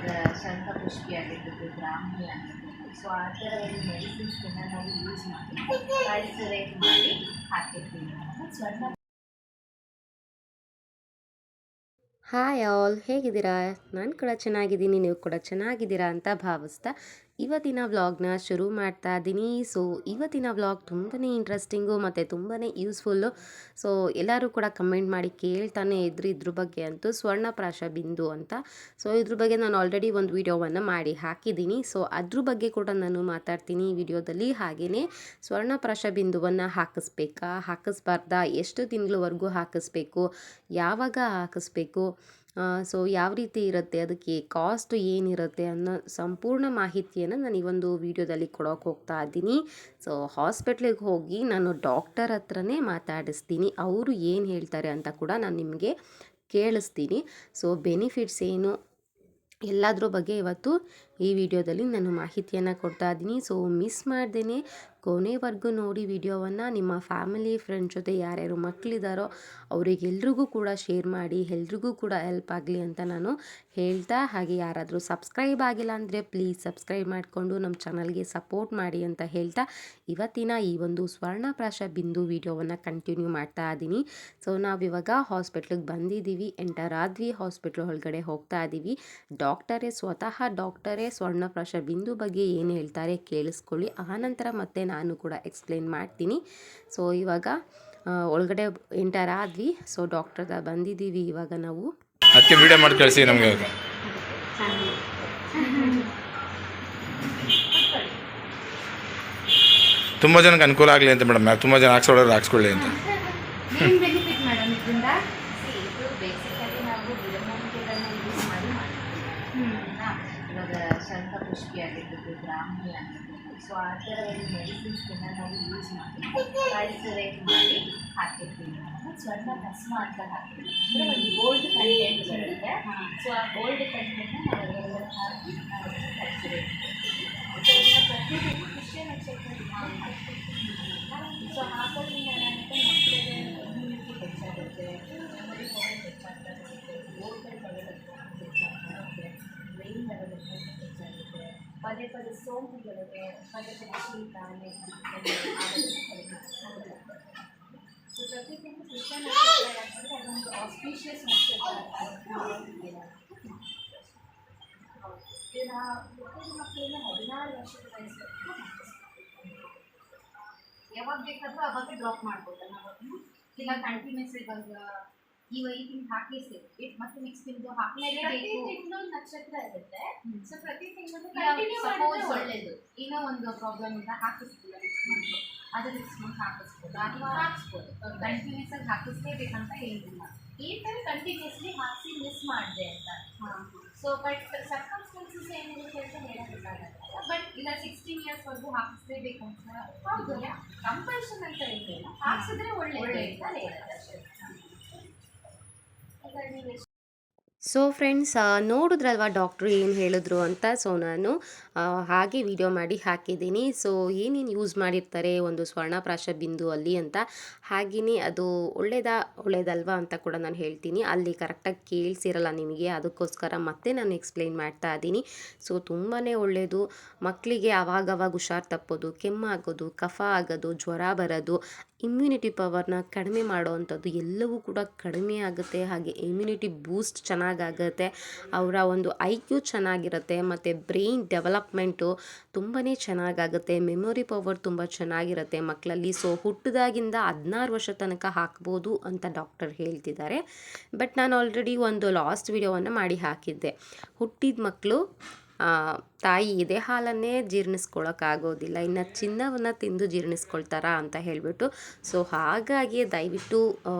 ಇವಾಗ ಶಂಖಪುಷ್ಪಿ ಆಗಿರ್ಬೋದು, ಬ್ರಾಹ್ಮಿ ಆಗಿರ್ಬೋದು, ಸೊ ಆ ಥರ ಒಂದು ಮೆಡಿಸಿನ್ಸ್ನ ನಾವು ಯೂಸ್ ಮಾಡಿ ಕಲ್ಚರೇಟ್ ಮಾಡಿ ಹಾಕಿರ್ತೀವಿ ನಾವು ಸ್ವರ್ಣ. ಹಾಯ್ ಆಲ್, ಹೇಗಿದ್ದೀರಾ? ನಾನು ಕೂಡ ಚೆನ್ನಾಗಿದ್ದೀನಿ, ನೀವು ಕೂಡ ಚೆನ್ನಾಗಿದ್ದೀರಾ ಅಂತ ಭಾವಿಸ್ತಾ ಇವತ್ತಿನ ವ್ಲಾಗ್ನ ಶುರು ಮಾಡ್ತಾ ಇದ್ದೀನಿ. ಸೊ ಇವತ್ತಿನ ವ್ಲಾಗ್ ತುಂಬಾ ಇಂಟ್ರೆಸ್ಟಿಂಗು ಮತ್ತು ತುಂಬಾ ಯೂಸ್ಫುಲ್ಲು. ಸೊ ಎಲ್ಲರೂ ಕೂಡ ಕಮೆಂಟ್ ಮಾಡಿ ಕೇಳ್ತಾನೆ ಇದ್ರ ಬಗ್ಗೆ ಅಂತೂ ಸ್ವರ್ಣಪ್ರಾಶ ಬಿಂದು ಅಂತ. ಸೊ ಇದ್ರ ಬಗ್ಗೆ ನಾನು ಆಲ್ರೆಡಿ ಒಂದು ವಿಡಿಯೋವನ್ನು ಮಾಡಿ ಹಾಕಿದ್ದೀನಿ. ಸೊ ಅದ್ರ ಬಗ್ಗೆ ಕೂಡ ನಾನು ಮಾತಾಡ್ತೀನಿ ಈ ವಿಡಿಯೋದಲ್ಲಿ. ಹಾಗೆಯೇ ಸ್ವರ್ಣಪ್ರಾಶ ಬಿಂದುವನ್ನು ಹಾಕಿಸ್ಬಾರ್ದಾ, ಎಷ್ಟು ತಿಂಗಳವರೆಗೂ ಹಾಕಿಸ್ಬೇಕು, ಯಾವಾಗ ಹಾಕಿಸ್ಬೇಕು, ಸೊ ಯಾವ ರೀತಿ ಇರುತ್ತೆ, ಅದಕ್ಕೆ ಕಾಸ್ಟ್ ಏನಿರುತ್ತೆ ಅನ್ನೋ ಸಂಪೂರ್ಣ ಮಾಹಿತಿಯನ್ನು ನಾನು ಈ ಒಂದು ವಿಡಿಯೋದಲ್ಲಿ ಕೊಡೋಕೆ ಹೋಗ್ತಾ ಇದ್ದೀನಿ. ಸೊ ಹಾಸ್ಪಿಟ್ಲಿಗೆ ಹೋಗಿ ನಾನು ಡಾಕ್ಟರ್ ಹತ್ರನೇ ಮಾತಾಡಿಸ್ತೀನಿ, ಅವರು ಏನು ಹೇಳ್ತಾರೆ ಅಂತ ಕೂಡ ನಾನು ನಿಮಗೆ ಕೇಳಿಸ್ತೀನಿ. ಸೊ ಬೆನಿಫಿಟ್ಸ್ ಏನು ಎಲ್ಲದ್ರ ಬಗ್ಗೆ ಇವತ್ತು ಈ ವಿಡಿಯೋದಲ್ಲಿ ನಾನು ಮಾಹಿತಿಯನ್ನು ಕೊಡ್ತಾ ಇದ್ದೀನಿ. ಸೊ ಮಿಸ್ ಮಾಡ್ದೇ ಕೊನೆವರೆಗೂ ನೋಡಿ ವಿಡಿಯೋವನ್ನು. ನಿಮ್ಮ ಫ್ಯಾಮಿಲಿ ಫ್ರೆಂಡ್ಸ್ ಜೊತೆ ಯಾರ್ಯಾರು ಮಕ್ಕಳಿದ್ದಾರೋ ಅವರಿಗೆಲ್ರಿಗೂ ಕೂಡ ಶೇರ್ ಮಾಡಿ, ಎಲ್ರಿಗೂ ಕೂಡ ಹೆಲ್ಪ್ ಆಗಲಿ ಅಂತ ನಾನು ಹೇಳ್ತಾ, ಹಾಗೆ ಯಾರಾದರೂ ಸಬ್ಸ್ಕ್ರೈಬ್ ಆಗಿಲ್ಲ ಅಂದರೆ ಪ್ಲೀಸ್ ಸಬ್ಸ್ಕ್ರೈಬ್ ಮಾಡಿಕೊಂಡು ನಮ್ಮ ಚಾನಲ್ಗೆ ಸಪೋರ್ಟ್ ಮಾಡಿ ಅಂತ ಹೇಳ್ತಾ ಇವತ್ತಿನ ಈ ಒಂದು ಸ್ವರ್ಣಪ್ರಾಶ ಬಿಂದು ವಿಡಿಯೋವನ್ನು ಕಂಟಿನ್ಯೂ ಮಾಡ್ತಾ ಇದ್ದೀನಿ. ಸೊ ನಾವಿವಾಗ ಹಾಸ್ಪಿಟ್ಲಿಗೆ ಬಂದಿದ್ದೀವಿ, ಎಂಟರ್ ಆದ್ವಿ, ಹಾಸ್ಪಿಟ್ಲ್ ಒಳಗಡೆ ಹೋಗ್ತಾ ಇದ್ದೀವಿ. ಸ್ವತಃ ಡಾಕ್ಟರೇ ಸ್ವರ್ಣಪ್ರಾಶ ಬಿಂದು ಬಗ್ಗೆ ಏನು ಹೇಳ್ತಾರೆ ಕೇಳಿಸ್ಕೊಳ್ಳಿ. ಆನಂತರ ಮತ್ತೆ ನಾನು ಕೂಡ ಎಕ್ಸ್ಪ್ಲೇನ್ ಮಾಡ್ತೀನಿ. ಸೊ ಇವಾಗ ಒಳಗಡೆ ಎಂಟರ್ ಆದ್ವಿ. ಸೊ ಡಾಕ್ಟರ್ ಬಂದಿದ್ದೀವಿ ಇವಾಗ ನಾವು. ಅದಕ್ಕೆ ವಿಡಿಯೋ ಮಾಡಿ ಕಳಿಸಿ ನಮಗೆ. ತುಂಬ ಜನಕ್ಕೆ ಅನುಕೂಲ ಆಗಲಿ ಅಂತ ಮೇಡಮ್, ತುಂಬ ಜನ ಹಾಕ್ಸ್ಕೊಳ್ಳಿ ಅಂತ. ಇವಾಗ ಶಂಖಪುಷ್ಪಿ ಆಗಿರ್ಬೋದು, ಬ್ರಾಹ್ಮಿ ಆಗಿರ್ಬೋದು, ಸೊ ಆ ಥರ ಒಂದು ಮೆಡಿಸಿನ್ಸ್ನ ನಾವು ಯೂಸ್ ಮಾಡಿ ಕಲ್ಚರೇಟ್ ಮಾಡಿ ಹಾಕಿರ್ತೀವಿ ನಾವು. ಸ್ವರ್ಣ ಭಸ್ಮ ಅಂತ ಹಾಕಿರ್ತೀವಿ, ಅಂದರೆ ಒಂದು ಗೋಲ್ಡ್ ಕಂಟೆಂಟ್ ಬರುತ್ತೆ. ಸೊ ಆ ಗೋಲ್ಡ್ ಕಂಟೆಂಟ್ನ ನಾವು ಅದರೊಳಗೆ ಹಾಕಿ ನಾವು ಕಲ್ಚರೇಟ್ ಸೊ ಇದನ್ನು ಪ್ರತಿದಿನ ಪುಷ್ಯ ನಕ್ಷತ್ರದಲ್ಲಿ ನಾವು ಹಾಕ್ತೀವಿ. ಸೊ ಹಾಕೋದ್ರಿಂದ ಏನಾಗುತ್ತೆ, ಮಕ್ಕಳಿಗೆ ಇಮ್ಯುನಿಟಿ ಹೆಚ್ಚಾಗುತ್ತೆ, ಮೆಮೊರಿ ಪವರ್ ಹೆಚ್ಚಾಗ್ತಾ ಇರುತ್ತೆ, ಓದಲ್ ಪವರ್ ಹೆಚ್ಚಾಗ್ತಾ ಬ್ರೈನ್ ಲೆವೆಲ್ ಹೆಚ್ಚಾಗುತ್ತೆ, ಪದೇ ಪದೇ ಸೋಂಕುಗಳಿಗೆ, ಪದೇ ಪದೇ ಶೀತ, ಸೊ ಪ್ರತಿ ತಿಂಗಳು ಕೃಷ್ಣ ನಕ್ಷತ್ರ ಯಾಕಂದರೆ ಅದೊಂದು ಆಸ್ಪೀಷಿಯಸ್ ನಕ್ಷತ್ರ. ಹುಟ್ಟಿದ ಮಕ್ಕಳಿಂದ 16 ವರ್ಷದ ವಯಸ್ಸು ಯಾವಾಗ ಬೇಕಾದರೂ ಅವಾಗ ಡ್ರಾಪ್ ಮಾಡ್ಬೋದಲ್ಲ ನಾವು, ಇಲ್ಲ ಕಂಟಿನ್ಯೂಸ್ ಇವಾಗ ಈ ತಿಂಗಳು ಹಾಕಿಸ್ತೀವಿ ಮತ್ತೆ ನೆಕ್ಸ್ಟ್ ತಿಂಗಳು ಹಾಕಲೇಬೇಕು. ತಿಂಗಳು ನಕ್ಷತ್ರ ಇರುತ್ತೆ, ಸೊ ಪ್ರತಿ ತಿಂಗಳು ಒಳ್ಳೇದು. ಏನೋ ಒಂದು ಪ್ರಾಬ್ಲಮ್ ಇಂದ ಹಾಕಿಸ್ತಿಲ್ಲ ನೆಕ್ಸ್ಟ್ ಮಂತ್, ಅದು ನೆಕ್ಸ್ಟ್ ಮಂತ್ ಹಾಕಿಸ್ಬೋದು ಅಥವಾ ಹಾಕಿಸ್ಬೋದು. ಕಂಟಿನ್ಯೂಸ್ ಆಗಿ ಹಾಕಿಸ್ಲೇಬೇಕಂತ ಏನಿಲ್ಲ, ಈ ಥರ ಕಂಟಿನ್ಯೂಸ್ಲಿ ಹಾಕಿಸಿ ಮಿಸ್ ಮಾಡಿದೆ ಅಂತ. ಸೊ ಬಟ್ ಸರ್ಕಮ್ಸ್ಟೆನ್ಸಸ್ ಏನಿರುತ್ತೆ ಅಂತ ಹೇಳೋಕ್ಕಾಗಲ್ಲ. ಬಟ್ ಇಲ್ಲ 16 ಇಯರ್ಸ್ವರೆಗೂ ಹಾಕಿಸ್ಲೇಬೇಕು ಅಂತ ಹೌದು, ಕಂಪಲ್ಷನ್ ಅಂತ ಏನಿಲ್ಲ, ಹಾಕ್ಸಿದ್ರೆ ಒಳ್ಳೆಯದು ಅಂತ ಹೇಳೋದು ಅಷ್ಟೇ. ಸೊ ಫ್ರೆಂಡ್ಸ್, ನೋಡಿದ್ರಲ್ವ ಡಾಕ್ಟ್ರು ಏನು ಹೇಳಿದ್ರು ಅಂತ. ಸೊ ನಾನು ಹಾಗೆ ವಿಡಿಯೋ ಮಾಡಿ ಹಾಕಿದ್ದೀನಿ. ಸೊ ಏನೇನು ಯೂಸ್ ಮಾಡಿರ್ತಾರೆ ಒಂದು ಸ್ವರ್ಣಪ್ರಾಶ ಬಿಂದು ಅಲ್ಲಿ ಅಂತ, ಹಾಗೆಯೇ ಅದು ಒಳ್ಳೇದಲ್ವಾ ಅಂತ ಕೂಡ ನಾನು ಹೇಳ್ತೀನಿ. ಅಲ್ಲಿ ಕರೆಕ್ಟಾಗಿ ಕೇಳಿಸಿರಲ್ಲ ನಿಮಗೆ, ಅದಕ್ಕೋಸ್ಕರ ಮತ್ತೆ ನಾನು ಎಕ್ಸ್ಪ್ಲೈನ್ ಮಾಡ್ತಾ ಇದ್ದೀನಿ. ಸೊ ತುಂಬಾ ಒಳ್ಳೆಯದು. ಮಕ್ಕಳಿಗೆ ಆವಾಗವಾಗ ಹುಷಾರು ತಪ್ಪೋದು, ಕೆಮ್ಮಾಗೋದು, ಕಫ ಆಗೋದು, ಜ್ವರ ಬರೋದು, ಇಮ್ಯುನಿಟಿ ಪವರ್ನ ಕಡಿಮೆ ಮಾಡೋವಂಥದ್ದು ಎಲ್ಲವೂ ಕೂಡ ಕಡಿಮೆ ಆಗುತ್ತೆ. ಹಾಗೆ ಇಮ್ಯುನಿಟಿ ಬೂಸ್ಟ್ ಚೆನ್ನಾಗಾಗುತ್ತೆ, ಅವರ ಒಂದು IQ ಚೆನ್ನಾಗಿರುತ್ತೆ, ಮತ್ತು ಬ್ರೈನ್ ಡೆವಲಪ್ಮೆಂಟು ತುಂಬಾ ಚೆನ್ನಾಗಾಗುತ್ತೆ, ಮೆಮೊರಿ ಪವರ್ ತುಂಬ ಚೆನ್ನಾಗಿರುತ್ತೆ ಮಕ್ಕಳಲ್ಲಿ. ಸೊ ಹುಟ್ಟಿದಾಗಿಂದ 16 ವರ್ಷ ತನಕ ಹಾಕ್ಬೋದು ಅಂತ ಡಾಕ್ಟರ್ ಹೇಳ್ತಿದ್ದಾರೆ. ಬಟ್ ನಾನು ಆಲ್ರೆಡಿ ಒಂದು ಲಾಸ್ಟ್ ವಿಡಿಯೋವನ್ನು ಮಾಡಿ ಹಾಕಿದ್ದೆ, ಹುಟ್ಟಿದ ಮಕ್ಕಳು ತಾಯಿ ಎದೆ ಹಾಲನ್ನೇ ಜೀರ್ಣಿಸ್ಕೊಳ್ಳೋಕ್ಕಾಗೋದಿಲ್ಲ, ಇನ್ನು ಚಿನ್ನವನ್ನು ತಿಂದು ಜೀರ್ಣಿಸ್ಕೊಳ್ತಾರಾ ಅಂತ ಹೇಳಿಬಿಟ್ಟು. ಸೊ ಹಾಗಾಗಿ ದಯವಿಟ್ಟು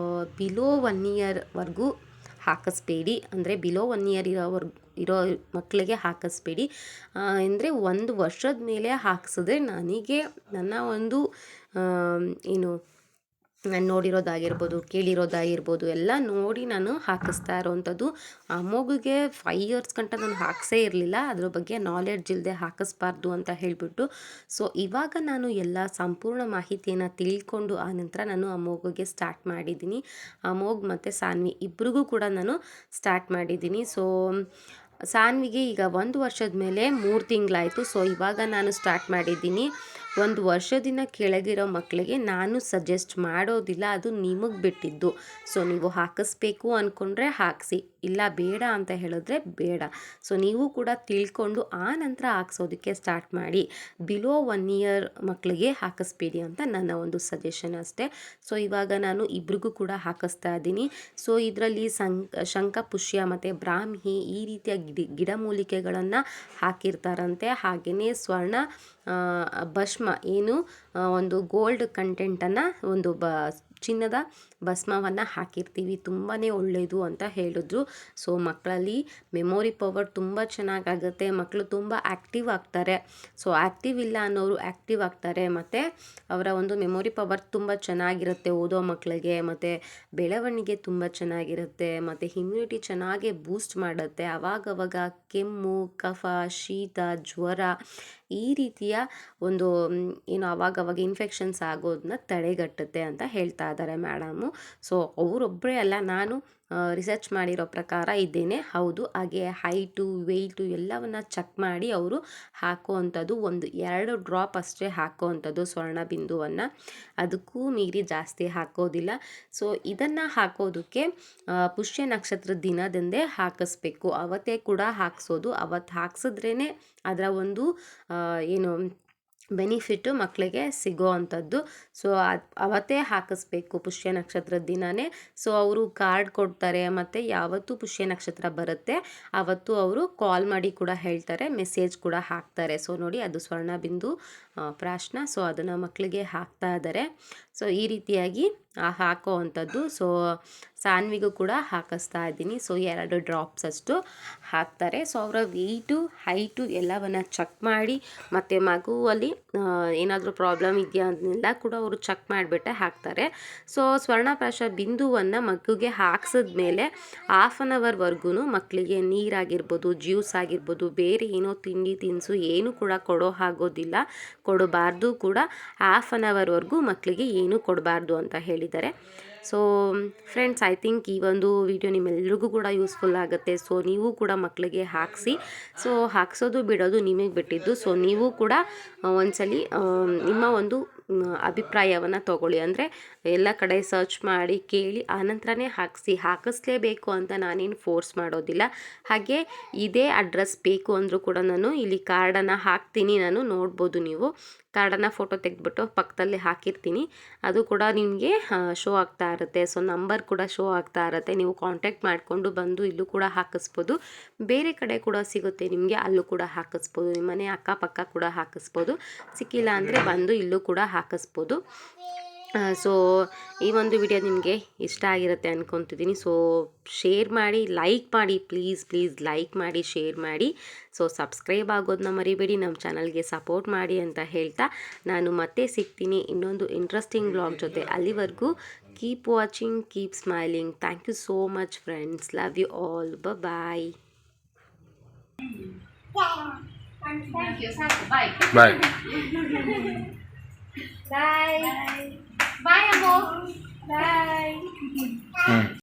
ಬಿಲೋ 1 ಇಯರ್ವರೆಗೂ ಹಾಕಿಸ್ಬೇಡಿ, ಅಂದರೆ ಬಿಲೋ 1 ಇಯರ್ ಇರೋ ಮಕ್ಕಳಿಗೆ ಹಾಕಿಸ್ಬೇಡಿ. ಅಂದರೆ 1 ವರ್ಷದ ಮೇಲೆ ಹಾಕಿಸಿದ್ರೆ ನನ್ನ ಒಂದು ಏನು ನಾನು ನೋಡಿರೋದಾಗಿರ್ಬೋದು, ಕೇಳಿರೋದಾಗಿರ್ಬೋದು ಎಲ್ಲ ನೋಡಿ ನಾನು ಹಾಕಿಸ್ತಾ ಇರೋವಂಥದ್ದು. ಆ ಮಗುಗೆ 5 ಇಯರ್ಸ್ ಗಂಟ ನಾನು ಹಾಕಿಸೇ ಇರಲಿಲ್ಲ, ಅದ್ರ ಬಗ್ಗೆ ನಾಲೆಡ್ಜ್ ಇಲ್ಲದೆ ಹಾಕಿಸ್ಬಾರ್ದು ಅಂತ ಹೇಳಿಬಿಟ್ಟು. ಸೊ ಇವಾಗ ನಾನು ಎಲ್ಲ ಸಂಪೂರ್ಣ ಮಾಹಿತಿಯನ್ನು ತಿಳ್ಕೊಂಡು ಆನಂತರ ನಾನು ಆ ಮಗುಗೆ ಸ್ಟಾರ್ಟ್ ಮಾಡಿದ್ದೀನಿ. ಆ ಮಗು ಮತ್ತು ಸಾನ್ವಿ ಇಬ್ರಿಗೂ ಕೂಡ ನಾನು ಸ್ಟಾರ್ಟ್ ಮಾಡಿದ್ದೀನಿ. ಸೊ ಸಾನ್ವಿಗೆ ಈಗ 1 ವರ್ಷದ ಮೇಲೆ 3 ತಿಂಗಳಾಯಿತು. ಸೊ ಇವಾಗ ನಾನು ಸ್ಟಾರ್ಟ್ ಮಾಡಿದ್ದೀನಿ. 1 ವರ್ಷದಿಂದ ಕೆಳಗಿರೋ ಮಕ್ಕಳಿಗೆ ನಾನು ಸಜೆಸ್ಟ್ ಮಾಡೋದಿಲ್ಲ, ಅದು ನಿಮಗೆ ಬಿಟ್ಟಿದ್ದು. ಸೊ ನೀವು ಹಾಕಿಸ್ಬೇಕು ಅಂದ್ಕೊಂಡ್ರೆ ಹಾಕಿಸಿ, ಇಲ್ಲ ಬೇಡ ಅಂತ ಹೇಳಿದ್ರೆ ಬೇಡ. ಸೊ ನೀವು ಕೂಡ ತಿಳ್ಕೊಂಡು ಆ ನಂತರ ಹಾಕ್ಸೋದಕ್ಕೆ ಸ್ಟಾರ್ಟ್ ಮಾಡಿ. ಬಿಲೋ 1 ಇಯರ್ ಮಕ್ಕಳಿಗೆ ಹಾಕಿಸ್ಬೇಡಿ ಅಂತ ನನ್ನ ಒಂದು ಸಜೆಷನ್ ಅಷ್ಟೇ. ಸೊ ಇವಾಗ ನಾನು ಇಬ್ರಿಗೂ ಕೂಡ ಹಾಕಿಸ್ತಾ ಇದ್ದೀನಿ. ಸೊ ಇದರಲ್ಲಿ ಶಂಖಪುಷ್ಯ ಮತ್ತು ಬ್ರಾಹ್ಮಿ ಈ ರೀತಿಯ ಗಿಡಮೂಲಿಕೆಗಳನ್ನು ಹಾಕಿರ್ತಾರಂತೆ. ಹಾಗೆಯೇ ಸ್ವರ್ಣ ಭಸ್ಮ ಏನು ಒಂದು ಗೋಲ್ಡ್ ಕಂಟೆಂಟನ್ನು ಒಂದು ಚಿನ್ನದ ಭಸ್ಮವನ್ನು ಹಾಕಿರ್ತೀವಿ, ತುಂಬಾ ಒಳ್ಳೆಯದು ಅಂತ ಹೇಳಿದ್ರು. ಸೊ ಮಕ್ಕಳಲ್ಲಿ ಮೆಮೊರಿ ಪವರ್ ತುಂಬ ಚೆನ್ನಾಗಾಗುತ್ತೆ, ಮಕ್ಕಳು ತುಂಬ ಆ್ಯಕ್ಟಿವ್ ಆಗ್ತಾರೆ. ಸೊ ಆ್ಯಕ್ಟಿವ್ ಇಲ್ಲ ಅನ್ನೋರು ಆ್ಯಕ್ಟಿವ್ ಆಗ್ತಾರೆ, ಮತ್ತು ಅವರ ಒಂದು ಮೆಮೊರಿ ಪವರ್ ತುಂಬ ಚೆನ್ನಾಗಿರುತ್ತೆ ಓದೋ ಮಕ್ಕಳಿಗೆ, ಮತ್ತು ಬೆಳವಣಿಗೆ ತುಂಬ ಚೆನ್ನಾಗಿರುತ್ತೆ, ಮತ್ತು ಇಮ್ಯುನಿಟಿ ಚೆನ್ನಾಗೇ ಬೂಸ್ಟ್ ಮಾಡುತ್ತೆ. ಆವಾಗವಾಗ ಕೆಮ್ಮು, ಕಫ, ಶೀತ, ಜ್ವರ ಈ ರೀತಿಯ ಒಂದು ಏನು ಆವಾಗವಾಗ ಇನ್ಫೆಕ್ಷನ್ಸ್ ಆಗೋದನ್ನ ತಡೆಗಟ್ಟುತ್ತೆ ಅಂತ ಹೇಳ್ತಾ ಇದ್ದಾರೆ ಮೇಡಮು. ಸೊ ಅವರೊಬ್ಬರೇ ಅಲ್ಲ, ನಾನು ರಿಸರ್ಚ್ ಮಾಡಿರೋ ಪ್ರಕಾರ ಇದ್ದೇನೆ. ಹೌದು, ಹಾಗೆ ಹೈಟು ವೆಯ್ಟು ಎಲ್ಲವನ್ನು ಚೆಕ್ ಮಾಡಿ ಅವರು ಹಾಕುವಂಥದ್ದು. 1-2 ಡ್ರಾಪ್ ಅಷ್ಟೇ ಹಾಕುವಂಥದ್ದು ಸ್ವರ್ಣ ಬಿಂದುವನ್ನು, ಅದಕ್ಕೂ ಮೀರಿ ಜಾಸ್ತಿ ಹಾಕೋದಿಲ್ಲ. ಸೊ ಇದನ್ನು ಹಾಕೋದಕ್ಕೆ ಪುಷ್ಯ ನಕ್ಷತ್ರದ ದಿನದಂದೇ ಹಾಕಿಸ್ಬೇಕು, ಅವತ್ತೇ ಕೂಡ ಹಾಕ್ಸೋದು. ಅವತ್ತು ಹಾಕ್ಸಿದ್ರೇ ಅದರ ಒಂದು ಏನು ಬೆನಿಫಿಟ್ಟು ಮಕ್ಕಳಿಗೆ ಸಿಗೋ ಅಂಥದ್ದು. ಸೊ ಅವತ್ತೇ ಹಾಕಿಸ್ಬೇಕು ಪುಷ್ಯ ನಕ್ಷತ್ರದ ದಿನವೇ. ಸೊ ಅವರು ಕಾರ್ಡ್ ಕೊಡ್ತಾರೆ, ಮತ್ತು ಯಾವತ್ತು ಪುಷ್ಯ ನಕ್ಷತ್ರ ಬರುತ್ತೆ ಆವತ್ತು ಅವರು ಕಾಲ್ ಮಾಡಿ ಕೂಡ ಹೇಳ್ತಾರೆ, ಮೆಸೇಜ್ ಕೂಡ ಹಾಕ್ತಾರೆ. ಸೊ ನೋಡಿ, ಅದು ಸ್ವರ್ಣ ಬಿಂದು ಪ್ರಾಶ್ನ. ಸೊ ಅದನ್ನು ಮಕ್ಕಳಿಗೆ ಹಾಕ್ತಾ ಇದ್ದಾರೆ. ಸೊ ಈ ರೀತಿಯಾಗಿ ಹಾಕೋ ಅಂಥದ್ದು. ಸೊ ಸಾನ್ವಿಗೂ ಕೂಡ ಹಾಕಿಸ್ತಾ ಇದ್ದೀನಿ. ಸೊ 2 ಡ್ರಾಪ್ಸ್ ಅಷ್ಟು ಹಾಕ್ತಾರೆ. ಸೊ ಅವರ ವೆಯ್ಟು ಹೈಟು ಎಲ್ಲವನ್ನು ಚೆಕ್ ಮಾಡಿ, ಮತ್ತು ಮಗುವಲ್ಲಿ ಏನಾದರೂ ಪ್ರಾಬ್ಲಮ್ ಇದೆಯಾ ಅದನ್ನೆಲ್ಲ ಕೂಡ ಅವರು ಚೆಕ್ ಮಾಡಿಬಿಟ್ಟೆ ಹಾಕ್ತಾರೆ. ಸೊ ಸ್ವರ್ಣಪ್ರಾಶ ಬಿಂದುವನ್ನು ಮಗುಗೆ ಹಾಕ್ಸಿದ್ಮೇಲೆ 1/2 ಅವರ್ವರೆಗೂ ಮಕ್ಕಳಿಗೆ ನೀರಾಗಿರ್ಬೋದು, ಜ್ಯೂಸ್ ಆಗಿರ್ಬೋದು, ಬೇರೆ ಏನೋ ತಿಂಡಿ ತಿನಿಸು ಏನು ಕೂಡ ಕೊಡಬಾರ್ದು ಕೂಡ. 1/2 ಅವರ್ವರೆಗೂ ಮಕ್ಕಳಿಗೆ ಏನು ಕೊಡಬಾರ್ದು ಅಂತ ಹೇಳಿದ್ದಾರೆ. ಸೊ ಫ್ರೆಂಡ್ಸ್, ಐ ಥಿಂಕ್ ಈ ಒಂದು ವಿಡಿಯೋ ನಿಮ್ಮೆಲ್ರಿಗೂ ಕೂಡ ಯೂಸ್ಫುಲ್ ಆಗುತ್ತೆ. ಸೊ ನೀವು ಕೂಡ ಮಕ್ಕಳಿಗೆ ಹಾಕಿಸಿ. ಸೊ ಹಾಕ್ಸೋದು ಬಿಡೋದು ನಿಮಗೆ ಬಿಟ್ಟಿದ್ದು. ಸೊ ನೀವು ಕೂಡ ಒಂದ್ಸಲಿ ನಿಮ್ಮ ಒಂದು ಅಭಿಪ್ರಾಯವನ್ನು ತಗೊಳ್ಳಿ. ಅಂದರೆ ಎಲ್ಲ ಕಡೆ ಸರ್ಚ್ ಮಾಡಿ ಕೇಳಿ ಆನಂತರನೇ ಹಾಕಿಸ್ಲೇಬೇಕು ಅಂತ ನಾನೇನು ಫೋರ್ಸ್ ಮಾಡೋದಿಲ್ಲ. ಹಾಗೆ ಇದೇ ಅಡ್ರೆಸ್ ಬೇಕು ಅಂದರೂ ಕೂಡ ನಾನು ಇಲ್ಲಿ ಕಾರ್ಡನ್ನು ಹಾಕ್ತೀನಿ, ನಾನು ನೋಡ್ಬೋದು. ನೀವು ಕಾರ್ಡನ್ನು ಫೋಟೋ ತೆಗೆದ್ಬಿಟ್ಟು ಪಕ್ಕದಲ್ಲಿ ಹಾಕಿರ್ತೀನಿ, ಅದು ಕೂಡ ನಿಮಗೆ ಶೋ ಆಗ್ತಾ ಇರುತ್ತೆ. ಸೊ ನಂಬರ್ ಕೂಡ ಶೋ ಆಗ್ತಾ ಇರುತ್ತೆ, ನೀವು ಕಾಂಟ್ಯಾಕ್ಟ್ ಮಾಡಿಕೊಂಡು ಬಂದು ಇಲ್ಲೂ ಕೂಡ ಹಾಕಿಸ್ಬೋದು. ಬೇರೆ ಕಡೆ ಕೂಡ ಸಿಗುತ್ತೆ ನಿಮಗೆ, ಅಲ್ಲೂ ಕೂಡ ಹಾಕಿಸ್ಬೋದು. ನಿಮ್ಮ ಮನೆ ಅಕ್ಕಪಕ್ಕ ಕೂಡ ಹಾಕಿಸ್ಬೋದು. ಸಿಕ್ಕಿಲ್ಲ ಅಂದರೆ ಬಂದು ಇಲ್ಲೂ ಕೂಡ ಹಾಕಿಸ್ಬೋದು. ಸೊ ಈ ಒಂದು ವಿಡಿಯೋ ನಿಮಗೆ ಇಷ್ಟ ಆಗಿರುತ್ತೆ ಅಂದ್ಕೊತಿದ್ದೀನಿ. ಸೊ ಶೇರ್ ಮಾಡಿ, ಲೈಕ್ ಮಾಡಿ, ಪ್ಲೀಸ್ ಲೈಕ್ ಮಾಡಿ, ಶೇರ್ ಮಾಡಿ. ಸೊ ಸಬ್ಸ್ಕ್ರೈಬ್ ಆಗೋದನ್ನ ಮರಿಬೇಡಿ, ನಮ್ಮ ಚಾನಲ್ಗೆ ಸಪೋರ್ಟ್ ಮಾಡಿ ಅಂತ ಹೇಳ್ತಾ ನಾನು ಮತ್ತೆ ಸಿಗ್ತೀನಿ ಇನ್ನೊಂದು ಇಂಟ್ರೆಸ್ಟಿಂಗ್ ವ್ಲಾಗ್ ಜೊತೆ. ಅಲ್ಲಿವರೆಗೂ keep watching, keep smiling. Thank you so much friends, love you all, bye. Thank you, ಸಾಕು, ಬಾಯ್ ಬಾಯ್. ಬಾಯ್ ಬಾಯ್ ಅಮ್ಮೋ, ಬಾಯ್.